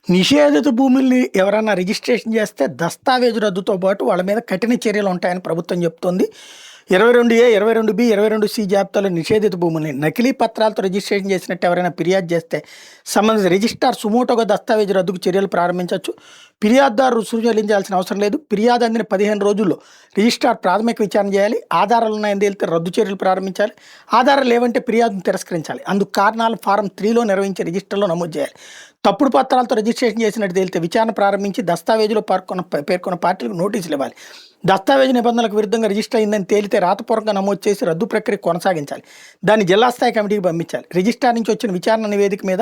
నిషేధిత భూముల్ని ఎవరన్నా రిజిస్ట్రేషన్ చేస్తే దస్తావేజు రద్దుతో పాటు వాళ్ళ మీద కఠిన చర్యలు ఉంటాయని ప్రభుత్వం చెప్తోంది. 22A, 22B, 22C జాబితాలో నిషేధిత భూముల్ని నకిలీ పత్రాలతో రిజిస్ట్రేషన్ చేసినట్టు ఎవరైనా ఫిర్యాదు చేస్తే సంబంధిత రిజిస్ట్రార్ సుమోటోగా దస్తావేజు రద్దుకు చర్యలు ప్రారంభించవచ్చు. ఫిర్యాదుదారు రుసుము చెల్లించాల్సిన అవసరం లేదు. ఫిర్యాదు అందిన 15 రోజుల్లో రిజిస్ట్రార్ ప్రాథమిక విచారణ చేయాలి. ఆధారాలు ఉన్నాయని తేలితే రద్దు చర్యలు ప్రారంభించాలి. ఆధారాలు లేవంటే ఫిర్యాదును తిరస్కరించాలి. అందుకు కారణాలు ఫారం 3లో నిర్వహించే రిజిస్టర్లో నమోదు చేయాలి. తప్పుడు పత్రాలతో రిజిస్ట్రేషన్ చేసినట్టు తేలితే విచారణ ప్రారంభించి దస్తావేజులో పేర్కొన్న పార్టీలకు నోటీసులు ఇవ్వాలి. దస్తావేజు నిబంధనలకు విరుద్ధంగా రిజిస్టర్ అయిందని తేలితే రాతపూర్వకంగా నమోదు చేసి రద్దు ప్రక్రియ కొనసాగించాలి. దాన్ని జిల్లా స్థాయి కమిటీకి పంపించాలి. రిజిస్ట్రార్ నుంచి వచ్చిన విచారణ నివేదిక మీద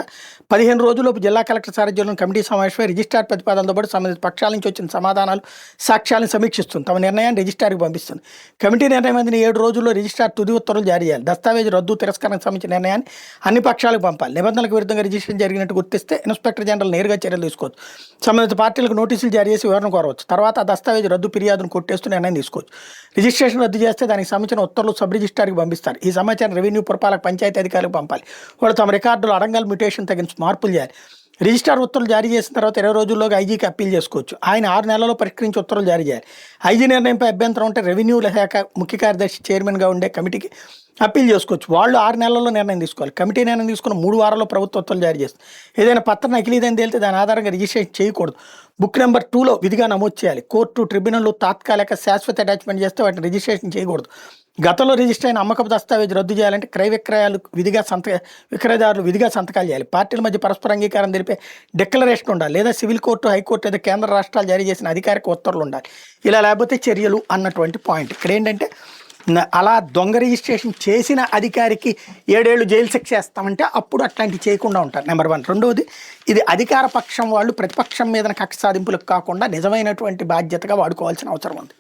15 రోజుల్లోపు జిల్లా కలెక్టర్ సారథ్యంలోని కమిటీ సమావేశమై రిజిస్ట్రార్ ప్రతిపాదనతో పాటు సంబంధిత పక్షాల నుంచి వచ్చిన సమాధానాలు, సాక్ష్యాలను సమీక్షిస్తుంది. తమ నిర్ణయాన్ని రిజిస్ట్రార్కి పంపిస్తుంది. కమిటీ నిర్ణయం అందిన 7 రోజుల్లో రిజిస్ట్రార్ తుది ఉత్తర్వులు జారీ చేయాలి. దస్తావేజు రద్దు తిరస్కరణకు సంబంధించిన నిర్ణయాన్ని అన్ని పక్షాలకు పంపాలి. నిబంధనలకు విరుద్ధంగా రిజిస్ట్రేషన్ జరిగినట్టు గుర్తిస్తే ఇన్స్పెక్టర్ జనరల్ నేరుగా చర్యలు తీసుకోవచ్చు. సంబంధిత పార్టీలకు నోటీసులు జారీ చేసి వివరణ కోరవచ్చు. తర్వాత ఆ దస్తావేజు రద్దు ఫిర్యాదును కొట్టేస్తూ నిర్ణయం తీసుకోవచ్చు. రిజిస్ట్రేషన్ రద్దు చేస్తే దానికి సంబంధించిన ఉత్తర్వులు సబ్ రిజిస్ట్రార్కి పంపిస్తారు. ఈ సమాచారం రెవెన్యూ, పురపాలక, పంచాయతీ అధికారులకు పంపాలి. వాళ్ళు తమ రికార్డులు అడంగల్ మ్యూటేషన్ తగిన మార్పులు చేయాలి. రిజిస్ట్రార్ ఉత్తర్వులు జారీ చేసిన తర్వాత 20 రోజుల్లోగా ఐజీకి అప్పీల్ చేసుకోవచ్చు. ఆయన 6 నెలల్లో పరిష్కరించి ఉత్తర్వులు జారీ చేయాలి. ఐజీ నిర్ణయంపై అభ్యంతరం ఉంటే రెవెన్యూ శాఖ ముఖ్య కార్యదర్శి చైర్మన్గా ఉండే కమిటీకి అప్పీల్ చేసుకోవచ్చు. వాళ్ళు 6 నెలల్లో నిర్ణయం తీసుకోవాలి. కమిటీ నిర్ణయం తీసుకున్న 3 వారాల్లో ప్రభుత్వ ఉత్తర్వులు జారీ చేస్తుంది. ఏదైనా పత్రం నకిలీదని తేలితే దాని ఆధారంగా రిజిస్ట్రేషన్ చేయకూడదు. బుక్ నెంబర్ 2లో విధిగా నమోదు చేయాలి. కోర్టు, ట్రిబ్యునల్ తాత్కాలిక, శాశ్వత అటాచ్మెంట్ చేస్తే వాటిని రిజిస్ట్రేషన్ చేయకూడదు. గతంలో రిజిస్టర్ అయిన అమ్మకపు దస్తావేజు రద్దు చేయాలంటే క్రయ విక్రయాలు విధిగా విక్రయదారులు విధిగా సంతకాలు చేయాలి. పార్టీల మధ్య పరస్పర అంగీకారం తెలిపే డిక్లరేషన్ ఉండాలి. లేదా సివిల్ కోర్టు, హైకోర్టు లేదా కేంద్ర రాష్ట్రాలు జారీ చేసిన అధికారిక ఉత్తర్వులు ఉండాలి. ఇలా లేకపోతే చర్యలు అన్నటువంటి పాయింట్. ఇక్కడ ఏంటంటే అలా దొంగ రిజిస్ట్రేషన్ చేసిన అధికారికి 7 ఏళ్ళు జైలు శిక్ష వేస్తామంటే అప్పుడు అట్లాంటివి చేయకుండా ఉంటారు. నెంబర్ 1. రెండవది, ఇది అధికార పక్షం వాళ్ళు ప్రతిపక్షం మీద కక్ష సాధింపులకు కాకుండా నిజమైనటువంటి బాధ్యతగా వాడుకోవాల్సిన అవసరం ఉంది.